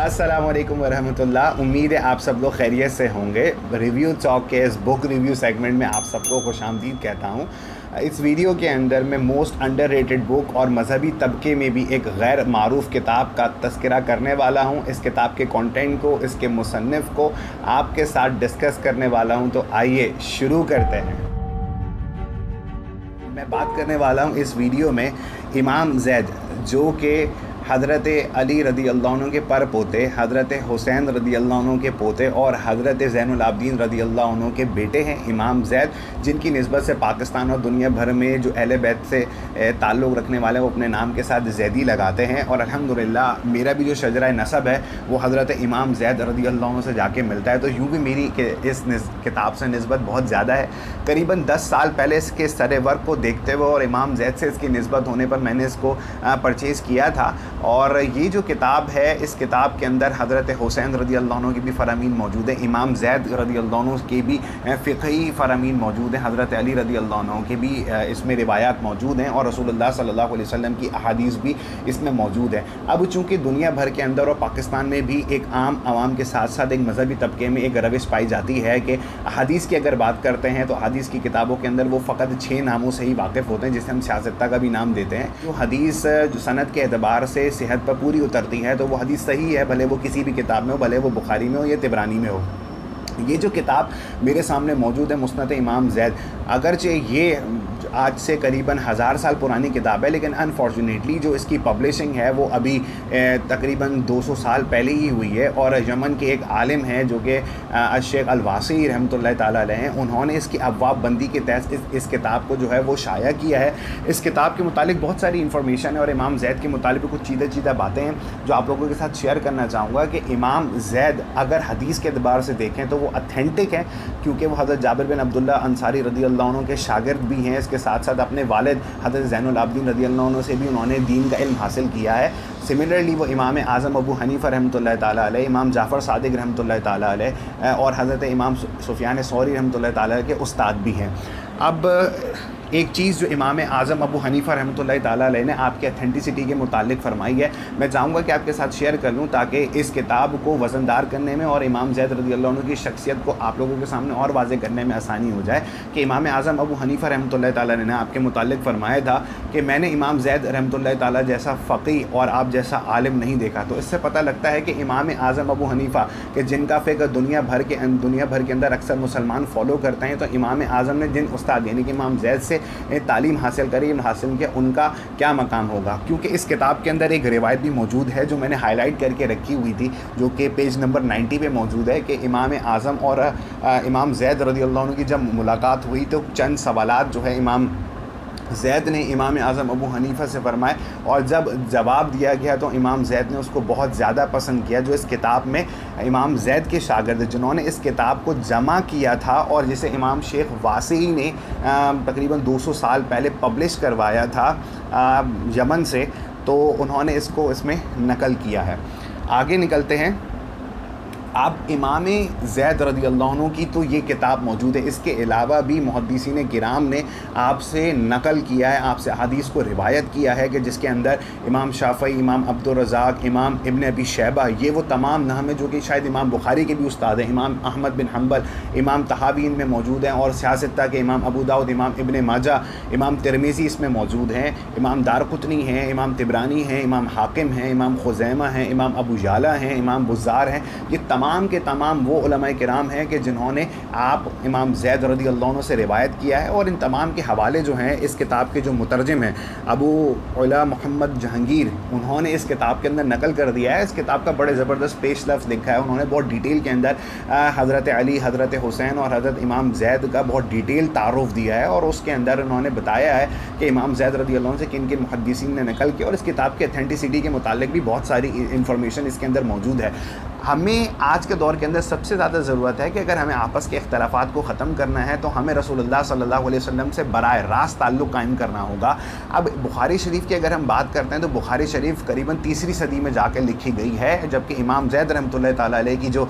अस्सलाम वालेकुम वरहमतुल्लाह। उम्मीद है आप सब लोग खैरियत से होंगे। रिव्यू टॉक के इस बुक रिव्यू सेगमेंट में आप सबको खुशामदीद कहता हूँ। इस वीडियो के अंदर मैं मोस्ट अंडररेटेड बुक और मजहबी तबके में भी एक गैर मारूफ किताब का तज़किरा करने वाला हूँ। इस किताब के कंटेंट को, इसके मुसन्निफ़ को आपके साथ डिस्कस करने वाला हूँ। तो आइए शुरू करते हैं। मैं बात करने वाला हूँ इस वीडियो में इमाम ज़ैद, जो कि हज़रत अली रदी अल्लाह अन्हु के पर पोते, हज़रत हुसैन रदी अल्लाह अन्हु के पोते और हज़रत ज़ैनुल आबिदीन रदी अल्लाह अन्हु के बेटे हैं इमाम ज़ैद, जिनकी निस्बत से पाकिस्तान और दुनिया भर में जो अहले बैत से ताल्लुक़ रखने वाले वो अपने नाम के साथ ज़ैदी लगाते हैं। और अल्हम्दुलिल्लाह मेरा भी जो शजरा नसब है वो हज़रत इमाम ज़ैद रदी अल्लाह अन्हु से जाके मिलता है। तो यूँ भी मेरी इस किताब से निस्बत बहुत ज़्यादा है। करीबन 10 साल पहले इसके सरे वर्क को देखते हुए और इमाम ज़ैद से इसकी निस्बत होने पर मैंने इसको परचेज़ किया था। और ये जो किताब है, इस किताब के अंदर हज़रत हुसैन रदी अल्लाह अन्हु की भी फ़रामीन मौजूद है, इमाम ज़ैद रदी अल्लाह अन्हु के भी फ़िक़ही फ़रामीन मौजूद हैं, हज़रत अली रदी अल्लाह अन्हु के भी इसमें रिवायात मौजूद हैं और रसूलुल्लाह सल्लल्लाहु अलैहि वसल्लम की अहादीस भी इसमें मौजूद है। अब चूँकि दुनिया भर के अंदर और पाकिस्तान में भी एक आम आवाम के साथ साथ एक मजहबी तबके में एक रविश पाई जाती है कि अहादीस की अगर बात करते हैं तो अहादीस की किताबों के अंदर वो फ़कत 6 नामों से ही वाकिफ़ होते हैं, जिसे हम सियासत्ता का भी नाम देते हैं। जो हदीस जो सनद के एतबार से सेहत पर पूरी उतरती है तो वो हदीस सही है, भले वो किसी भी किताब में हो, भले वो बुखारी में हो या तिबरानी में हो। ये जो किताब मेरे सामने मौजूद है मुस्नद इमाम ज़ैद, अगरचे ये आज से करीबन 1000 साल पुरानी किताब है, लेकिन अनफॉर्चुनेटली जो इसकी पब्लिशिंग है वो अभी तकरीबन 200 साल पहले ही हुई है। और यमन के एक आलिम हैं जो कि शेख अल-वासी रहमतुल्लाह ताला अलैह हैं, उन्होंने इसकी अबवाब बंदी के तहत इस किताब को जो है वो शाया किया है। इस किताब के मुतालिक बहुत सारी इन्फॉर्मेशन है और इमाम ज़ैद के मुतालिक कुछ चीज़ा बातें हैं जो आप लोगों के साथ शेयर करना चाहूँगा कि इमाम ज़ैद अगर हदीस के एतबार से देखें तो वो ऑथेंटिक है, क्योंकि वो हज़रत जाबिर बिन अब्दुल्ला अंसारी रदी अल्लाह अन्हु के शागिर्द भी हैं। इसके साथ साथ अपने वालिद हज़रत ज़ैनुल आबिदीन रदी अल्लाह अन्हु से भी उन्होंने दीन का इल्म हासिल किया है। सिमिलरली वो इमाम आज़म अबू हनीफ़ा रहमतुल्लाह ताला अलैह, इमाम जाफ़र सादिक रहमतुल्लाह ताला अलैह और हज़रत इमाम सुफ़ियान सौरी रहमतुल्लाह ताला अलैह के उस्ताद भी हैं। अब एक चीज़ जो इमाम आज़म अबू हनीफ़ा रहमतुल्लाह ताला अलैह ने आपके अथेंटिसिटी के मुतालिक फ़रमाई है, मैं चाहूँगा कि आपके साथ शेयर कर लूँ ताकि इस किताब को वज़नदार करने में और इमाम ज़ैद रदी अल्लाह अन्हु की शख्सियत को आप लोगों के सामने और वाज़ेह करने में आसानी हो जाए। कि इमाम आज़म अबू हनीफ़ा रहमतुल्लाह ताला अलैह ने आपके मुतालिक फ़रमाया था कि मैंने इमाम ज़ैद रहमतुल्लाह ताला जैसा फ़क़ीह और आप जैसा आलिम नहीं देखा। तो इससे पता लगता है कि इमाम आज़म अबू हनीफ़ा के जिनका फ़िक़्ह दुनिया भर के अंदर अक्सर मुसलमान फ़ॉलो करते हैं, तो इमाम आज़म ने जिन उस्ताद यानी कि इमाम ज़ैद से तालीम हासिल करी, हासिल किया, उनका क्या मकाम होगा। क्योंकि इस किताब के अंदर एक रिवायत भी मौजूद है जो मैंने हाईलाइट करके रखी हुई थी, जो कि पेज नंबर 90 पे मौजूद है कि इमाम आज़म और इमाम ज़ैद रदी अल्लाह अन्हु की जब मुलाकात हुई तो चंद सवालात जो है इमाम ज़ैद ने इमाम आज़म अबू हनीफ़ा से फरमाए और जब जवाब दिया गया तो इमाम ज़ैद ने उसको बहुत ज़्यादा पसंद किया। जो इस किताब में इमाम ज़ैद के शागिर्द जिन्होंने इस किताब को जमा किया था और जिसे इमाम शेख वासी ने तकरीबन 200 साल पहले पब्लिश करवाया था यमन से, तो उन्होंने इसको इसमें नकल किया है। आगे निकलते हैं। अब इमाम ज़ैद रदी अल्लाह अन्हु की तो ये किताब मौजूद है। इसके अलावा भी मुहद्दिसीन किराम ने आपसे नकल किया है, आपसे हदीस को रिवायत किया है कि जिसके अंदर इमाम शाफ़ई, इमाम अब्दुर रज़ाक़, इमाम इब्न अबी शैबा, ये वो तमाम नाम हैं जो कि शायद इमाम बुखारी के भी उस्ताद हैं, इमाम अहमद बिन हम्बल, इमाम तहावी इनमें मौजूद हैं और सियासत्ता के इमाम अबू दाऊद, इमाम इब्न माजा, इमाम तिरमिज़ी इसमें मौजूद हैं, इमाम दारक़ुतनी हैं, इमाम तिबरानी हैं, इमाम हाकिम हैं, इमाम खुज़ैमा हैं, इमाम अबू याला हैं, इमाम बुज़्ज़ार हैं। ये तमाम के तमाम वो उलमाए किराम हैं कि जिन्होंने आप इमाम ज़ैद रदी अल्लाह अन्हु से रिवायत किया है। और इन तमाम के हवाले जो हैं इस किताब के जो मुतरजम हैं अबू उला मोहम्मद जहांगीर, उन्होंने इस किताब के अंदर नकल कर दिया है। इस किताब का बड़े ज़बरदस्त पेश लफ्ज़ लिखा है उन्होंने, बहुत डिटेल के अंदर हज़रत अली, हज़रत हुसैन और हज़रत इमाम ज़ैद का बहुत डिटेल तारुफ़ दिया है और उसके अंदर उन्होंने बताया है कि इमाम ज़ैद रदी अल्लाह अन्हु से किन किन मुहद्दिसीन ने नकल किया और इस किताब के अथेंटिसिटी के मुतालिक भी बहुत सारी इन्फॉर्मेशन इसके अंदर मौजूद है। हमें آج کے دور کے اندر سب سے زیادہ ضرورت ہے کہ اگر ہمیں آپس کے اختلافات کو ختم کرنا ہے تو ہمیں رسول اللہ صلی اللہ علیہ وسلم سے براہ راست تعلق قائم کرنا ہوگا۔ اب بخاری شریف کی اگر ہم بات کرتے ہیں تو بخاری شریف قریباً تیسری صدی میں جا کے لکھی گئی ہے، جبکہ امام زید رحمۃ اللہ تعالیٰ علیہ کی جو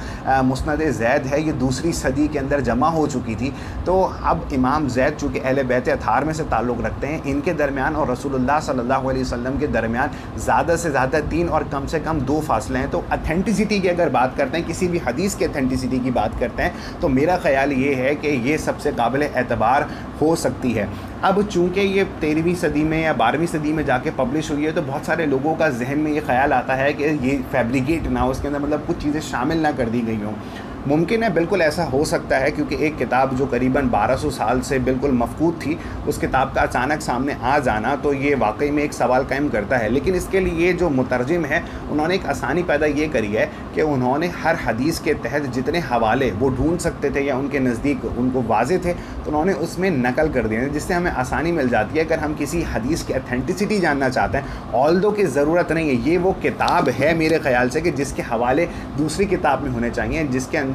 مسند زید ہے یہ دوسری صدی کے اندر جمع ہو چکی تھی۔ تو اب امام زید چونکہ اہل بیت اطہار میں سے تعلق رکھتے ہیں، ان کے درمیان اور رسول اللہ صلی اللہ علیہ وسلم کے درمیان زیادہ سے زیادہ 3 اور کم سے کم 2 فاصلے ہیں۔ تو اتھینٹسٹی کی اگر بات کرتے ہیں، کسی بھی حدیث کی اتھینٹسٹی کی بات کرتے ہیں، تو میرا خیال یہ ہے کہ یہ سب سے قابل اعتبار ہو سکتی ہے۔ اب چونکہ یہ 13ویں صدی میں یا 12ویں صدی میں جا کے پبلش ہوئی ہے تو بہت سارے لوگوں کا ذہن میں یہ خیال آتا ہے کہ یہ فیبریکیٹ نہ ہو، اس کے اندر مطلب کچھ چیزیں شامل نہ کر دی گئی ہوں۔ ممکن ہے، بالکل ایسا ہو سکتا ہے، کیونکہ ایک کتاب جو قریباً 1200 سال سے بالکل مفقود تھی، اس کتاب کا اچانک سامنے آ جانا تو یہ واقعی میں ایک سوال قائم کرتا ہے۔ لیکن اس کے لیے جو مترجم ہے انہوں نے ایک آسانی پیدا یہ کری ہے کہ انہوں نے ہر حدیث کے تحت جتنے حوالے وہ ڈھونڈ سکتے تھے یا ان کے نزدیک ان کو واضح تھے تو انہوں نے اس میں نقل کر دیے، جس سے ہمیں آسانی مل جاتی ہے اگر ہم کسی حدیث کی اتھینٹسٹی جاننا چاہتے ہیں۔ آلدو کی ضرورت نہیں ہے، یہ وہ کتاب ہے میرے خیال سے کہ جس کے حوالے دوسری کتاب میں ہونے چاہیے، جس کے اندر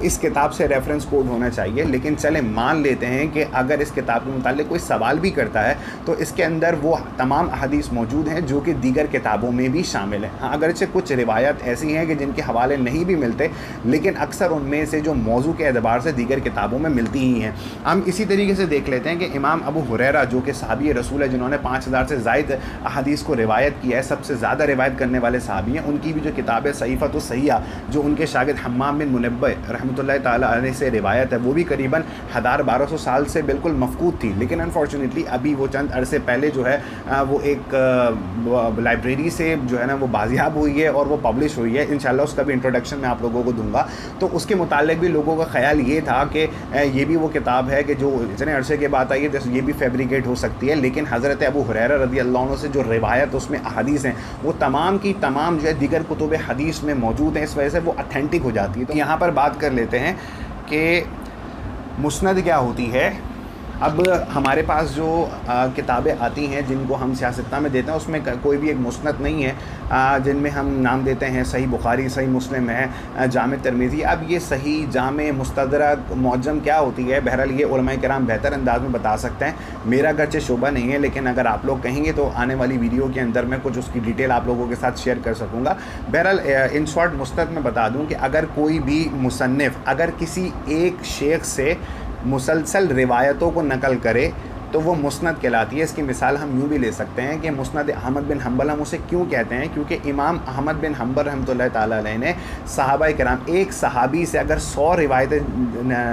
اس کتاب سے ریفرنس کوڈ ہونا چاہیے۔ لیکن چلیں مان لیتے ہیں کہ اگر اس کتاب کے متعلق کوئی سوال بھی کرتا ہے تو اس کے اندر وہ تمام احادیث موجود ہیں جو کہ دیگر کتابوں میں بھی شامل ہیں۔ ہاں، اگرچہ کچھ روایات ایسی ہیں کہ جن کے حوالے نہیں بھی ملتے، لیکن اکثر ان میں سے جو موضوع کے اعتبار سے دیگر کتابوں میں ملتی ہی ہیں۔ ہم اسی طریقے سے دیکھ لیتے ہیں کہ امام ابو ہریرہ جو کہ صحابی رسول ہے، جنہوں نے 5000 سے زائد احادیث کو روایت کیا ہے، سب سے زیادہ روایت کرنے والے صحابی ہیں، ان کی بھی جو کتاب ہے صحیفۃ الصحیحہ جو ان کے شاگرد حمام بن منبہ رحمۃ اللہ تعالیٰ علیہ سے روایت ہے، وہ بھی قریباً 1200 سال سے بالکل مفقود تھی، لیکن انفارچونیٹلی ابھی وہ چند عرصے پہلے جو ہے وہ ایک لائبریری سے جو ہے نا وہ بازیاب ہوئی ہے اور وہ پبلش ہوئی ہے۔ انشاءاللہ اس کا بھی انٹروڈکشن میں آپ لوگوں کو دوں گا۔ تو اس کے متعلق بھی لوگوں کا خیال یہ تھا کہ یہ بھی وہ کتاب ہے کہ جو اتنے عرصے کے بعد آئی ہے، یہ بھی فیبریکیٹ ہو سکتی ہے، لیکن حضرت ابو ہریرہ رضی اللہ عنہ سے جو روایت اس میں احادیث ہیں وہ تمام کی تمام جو ہے دیگر کتب حدیث میں موجود ہیں، اس وجہ سے وہ اتھینٹک ہو جاتی ہے۔ تو یہاں پر بات کر لیتے ہیں کہ مسند کیا ہوتی ہے۔ اب ہمارے پاس جو کتابیں آتی ہیں جن کو ہم سیاستہ میں دیتے ہیں، اس میں کوئی بھی ایک مسند نہیں ہے، جن میں ہم نام دیتے ہیں صحیح بخاری، صحیح مسلم ہے، جامع ترمذی۔ اب یہ صحیح، جامع، مستدرک، معجم کیا ہوتی ہے، بہرحال یہ علماء کرام بہتر انداز میں بتا سکتے ہیں، میرا اگرچہ شعبہ نہیں ہے، لیکن اگر آپ لوگ کہیں گے تو آنے والی ویڈیو کے اندر میں کچھ اس کی ڈیٹیل آپ لوگوں کے ساتھ شیئر کر سکوں گا۔ بہرحال ان شارٹ مسند میں بتا دوں کہ اگر کوئی بھی مصنف اگر کسی ایک شیخ سے مسلسل روایتوں کو نقل کرے تو وہ مسند کہلاتی ہے۔ اس کی مثال ہم یوں بھی لے سکتے ہیں کہ مسند احمد بن حنبل ہم اسے کیوں کہتے ہیں، کیونکہ امام احمد بن حنبل رحمۃ اللہ تعالیٰ علیہ نے صحابہ کرام، ایک صحابی سے اگر 100 روایتیں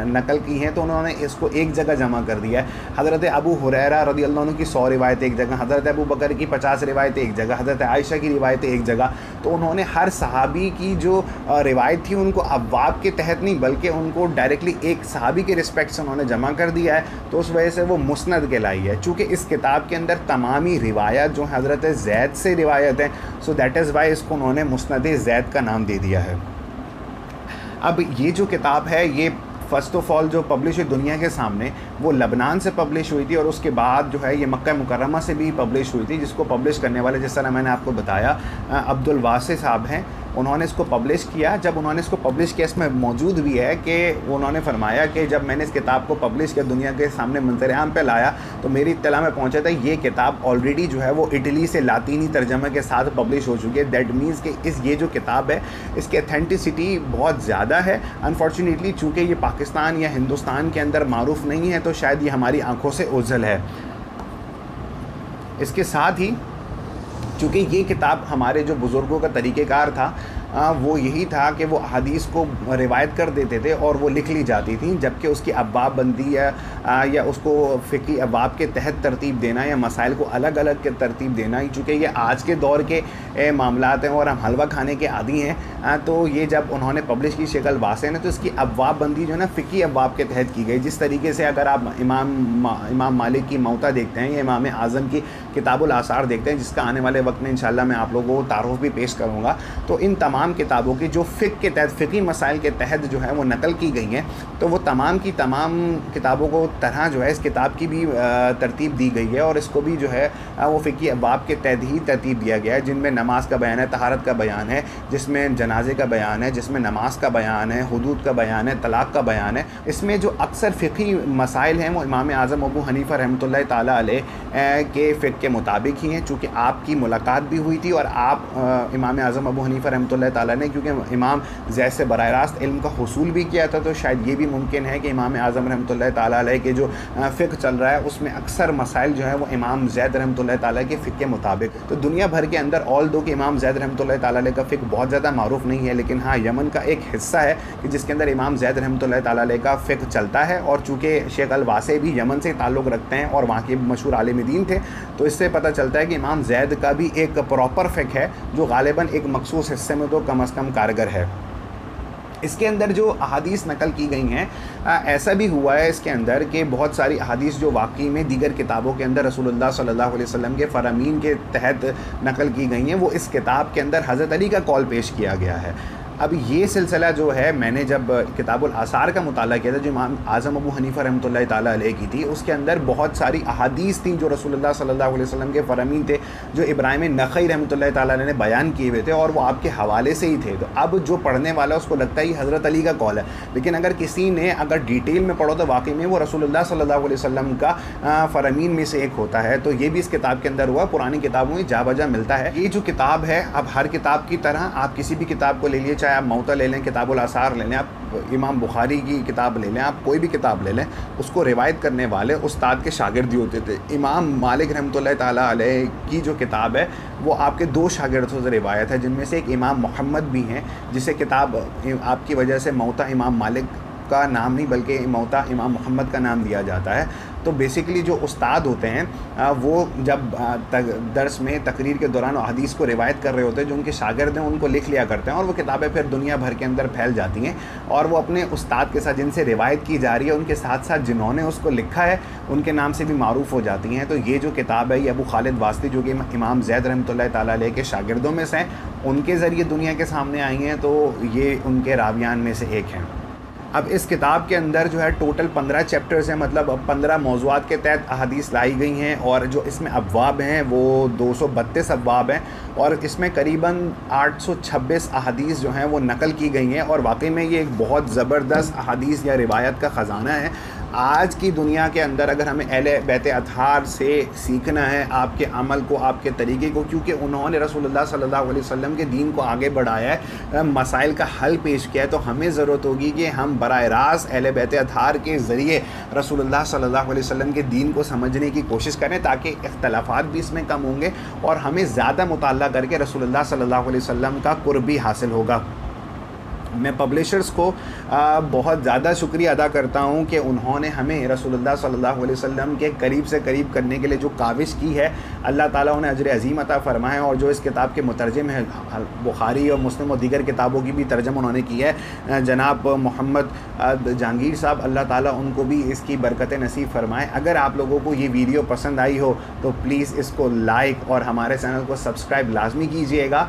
نقل کی ہیں تو انہوں نے اس کو ایک جگہ جمع کر دیا ہے۔ حضرت ابو ہریرہ رضی اللہ عنہ کی 100 روایتیں ایک جگہ، حضرت ابو بکر کی 50 روایتیں ایک جگہ، حضرت عائشہ کی روایتیں ایک جگہ۔ تو انہوں نے ہر صحابی کی جو روایت تھی ان کو ابواب کے تحت نہیں بلکہ ان کو ڈائریکٹلی ایک صحابی کے رسپیکٹ سے انہوں نے جمع کر دیا ہے، تو اس وجہ سے وہ مسند کہلائی ہے۔ چونکہ اس کتاب کے اندر تمامی روایات جو حضرت زید سے روایت ہیں، سو دیٹ از وائی اس کو انہوں نے مسند زید کا نام دے دیا ہے۔ اب یہ جو کتاب ہے یہ فرسٹ آف آل جو پبلش ہوئی دنیا کے سامنے وہ لبنان سے پبلش ہوئی تھی، اور اس کے بعد جو ہے یہ مکہ مکرمہ سے بھی پبلش ہوئی تھی، جس کو پبلش کرنے والے جس طرح میں نے آپ کو بتایا عبد الواسع صاحب ہیں، انہوں نے اس کو پبلش کیا۔ جب انہوں نے اس کو پبلش کیا، اس میں موجود بھی ہے کہ انہوں نے فرمایا کہ جب میں نے اس کتاب کو پبلش کیا، دنیا کے سامنے منظر عام پہ لایا، تو میری اطلاع میں پہنچا تھا یہ کتاب آلریڈی جو ہے وہ اٹلی سے لاطینی ترجمے کے ساتھ پبلش ہو چکی ہے۔ دیٹ مینس کہ یہ جو کتاب ہے اس کی اتھینٹسٹی بہت زیادہ ہے۔ انفارچونیٹلی چونکہ یہ پاکستان یا ہندوستان کے اندر معروف نہیں ہے تو شاید یہ ہماری آنکھوں سے اوجھل ہے۔ اس کے ساتھ ہی چونکہ یہ کتاب ہمارے جو بزرگوں کا طریقہ کار تھا وہ یہی تھا کہ وہ احادیث کو روایت کر دیتے تھے اور وہ لکھ لی جاتی تھیں، جبکہ اس کی ابواب بندی یا اس کو فقہی ابواب کے تحت ترتیب دینا یا مسائل کو الگ الگ کے ترتیب دینا، چونکہ یہ آج کے دور کے معاملات ہیں اور ہم حلوہ کھانے کے عادی ہیں، تو یہ جب انہوں نے پبلش کی شکل واسع نے تو اس کی ابواب بندی جو ہے نا فقہی ابواب کے تحت کی گئی۔ جس طریقے سے اگر آپ امام مالک کی موطا دیکھتے ہیں یا امام اعظم کی کتاب الآثار دیکھتے ہیں، جس کا آنے والے وقت میں انشاءاللہ میں آپ لوگوں کو تعارف بھی پیش کروں گا، تو ان تمام तमाम किताबों की जो फ़िक़्ह के तहत फ़िक़ही मसाइल के तहत जो है वो नकल की गई हैं, तो वो तमाम की तमाम किताबों को तरह जो है इस किताब की भी तरतीब दी गई है, और इसको भी जो है वो फ़िक़ही अबवाब के तहत ही तरतीब दिया गया है, जिनमें नमाज का बयान है, तहारत का बयान है, जिसमें जनाजे का बयान है, जिसमें नमाज का बयान है, हुदूद का बयान है, तलाक़ का बयान है। इसमें जो अक्सर फ़िक़ही मसाइल हैं वो इमाम आज़म अबू हनीफ़ा रहमतुल्लाह ताला अलैह के फ़िक़्ह के मुताबिक ही हैं। चूँकि आपकी मुलाकात भी हुई थी और आप इमाम आज़म अबू हनीफ़ा रहमतुल्लाह ताला ने क्योंकि इमाम ज़ैद से बराह रास्त इल्म का हुसूल भी किया था, तो शायद ये भी मुमकिन है कि इमाम आज़म रहमतुल्लाह ताला अलैह के जो फ़िक़्ह चल रहा है उसमें अक्सर मसाइल जो है वो इमाम ज़ैद रहमतुल्लाह ताला के फ़िक़्ह के मुताबिक। तो दुनिया भर के अंदर ऑल दो कि इमाम ज़ैद रहमतुल्लाह ताला अलैह का फ़िक़्ह बहुत ज़्यादा मारूफ़ नहीं है, लेकिन हाँ यमन का एक हिस्सा है कि जिसके अंदर इमाम ज़ैद रहमतुल्लाह ताला अलैह का फ़िक़्ह चलता है। और चूँकि शेख अल-वासे भी यमन से ताल्लुक़ रखते हैं और वहाँ के मशहूर आलिम दीन थे, तो इससे पता चलता है कि इमाम ज़ैद का भी एक प्रॉपर फ़िक़्ह है जो ग़ालिबन एक मख़सूस हिस्से में तो कम अज़ कम कारगर है। इसके अंदर जो अहादीस नकल की गई हैं, ऐसा भी हुआ है इसके अंदर कि बहुत सारी अहादीस जो वाकई में दीगर किताबों के अंदर रसूलुल्लाह सल्लल्लाहु अलैहि वसल्लम के फ़रामीन के तहत नकल की गई हैं, वो इस किताब के अंदर हज़रत अली का कौल पेश किया गया है। अब ये सिलसिला जो है मैंने जब किताबुल आसार का मुताला किया था जो इमाम आज़म अबू हनीफ़ा रहमतुल्लाह ताला अलैह की थी, उसके अंदर बहुत सारी अहादीस थी जो रसूलुल्लाह सल्लल्लाहु अलैहि वसल्लम के फ़रामीन थे, जो इब्राहिम नख़ई रहमतुल्लाह ताला अलैह ने बयान किए हुए थे और वो आपके हवाले से ही थे। तो अब जो पढ़ने वाला उसको लगता है ये हज़रत अली का कौल है, लेकिन अगर किसी ने अगर डिटेल में पढ़ो तो वाकई में वो रसूलुल्लाह सल्लल्लाहु अलैहि वसल्लम का फ़रामीन में से एक होता है। तो ये भी इस किताब के अंदर हुआ, पुरानी किताबों में जा बजा मिलता है। ये जो किताब है, अब हर किताब की तरह आप किसी भी किताब को ले लिए, चाहे आप मौता ले लें, किताबुल आसार ले लें, आप इमाम बुखारी की किताब ले लें, आप कोई भी किताब ले लें, उसको रिवायत करने वाले उस्ताद के शागिर्द ही होते थे। इमाम मालिक रहमतुल्लाह ताला अलैह की जो किताब है वो आपके दो शागिर्दों से रिवायत है, जिनमें से एक इमाम मोहम्मद भी हैं, जिसे किताब आपकी वजह से मौता इमाम मालिक का नाम नहीं बल्कि मौता इमाम मोहम्मद का नाम दिया जाता है। तो बेसिकली जो उस्ताद होते हैं वो जब दर्स में तकरीर के दौरान हदीस को रिवायत कर रहे होते हैं, जो उनके शागिर्द हैं उनको लिख लिया करते हैं और वो किताबें फिर दुनिया भर के अंदर फैल जाती हैं, और वो अपने उस्ताद के साथ जिनसे रिवायत की जा रही है उनके साथ साथ जिन्होंने उसको लिखा है उनके नाम से भी मारूफ़ हो जाती हैं। तो ये जो किताब है ये अबू खालिद वास्ती जो कि इमाम ज़ैद रहमतुल्लाह ताला अलैह के शागिर्दों में से हैं, उनके ज़रिए दुनिया के सामने आई हैं, तो ये उनके रावियान में से एक हैं। अब इस किताब के अंदर जो है टोटल 15 चैप्टर्स हैं, मतलब 15 मौज़ूआत के तहत अहादीस लाई गई हैं, और जो इसमें अबवाब हैं वो 232 अबवाब हैं, और इसमें करीबन 826 अहादीस जो हैं वो नकल की गई हैं। और वाकई में ये एक बहुत ज़बरदस्त अहादीस या रिवायत का ख़जाना है। आज की दुनिया के अंदर अगर हमें अहले बैत अतहार से सीखना है आपके अमल को, आपके तरीक़े को, क्योंकि उन्होंने रसूलुल्लाह सल्लल्लाहु अलैहि वसल्लम के दीन को आगे बढ़ाया है, मसाइल का हल पेश किया है, तो हमें ज़रूरत होगी कि हम बराह रास्त अहले बैत अतहार के ज़रिए रसूलुल्लाह सल्लल्लाहु अलैहि वसल्लम के दीन को समझने की कोशिश करें, ताकि इख्तलाफात भी इसमें कम होंगे और हमें ज़्यादा मुताला करके रसूलुल्लाह सल्लल्लाहु अलैहि वसल्लम का कुर्ब भी हासिल होगा। मैं पब्लिशर्स को बहुत ज़्यादा शुक्रिया अदा करता हूँ कि उन्होंने हमें रसूलुल्लाह सल्लल्लाहु अलैहि वसल्लम के करीब से करीब करने के लिए जो काविश की है, अल्लाह ताला उन्हें अजर अज़ीम अता फ़रमाए। और जो इस किताब के मुतरजम हैं, बुखारी और मुस्लिम और दीगर किताबों की भी तर्जमा उन्होंने की है, जनाब मोहम्मद जहांगीर साहब, अल्लाह ताला उनको भी इसकी बरकतें नसीब फ़रमाए। अगर आप लोगों को ये वीडियो पसंद आई हो तो प्लीज़ इसको लाइक और हमारे चैनल को सब्सक्राइब लाजमी कीजिएगा।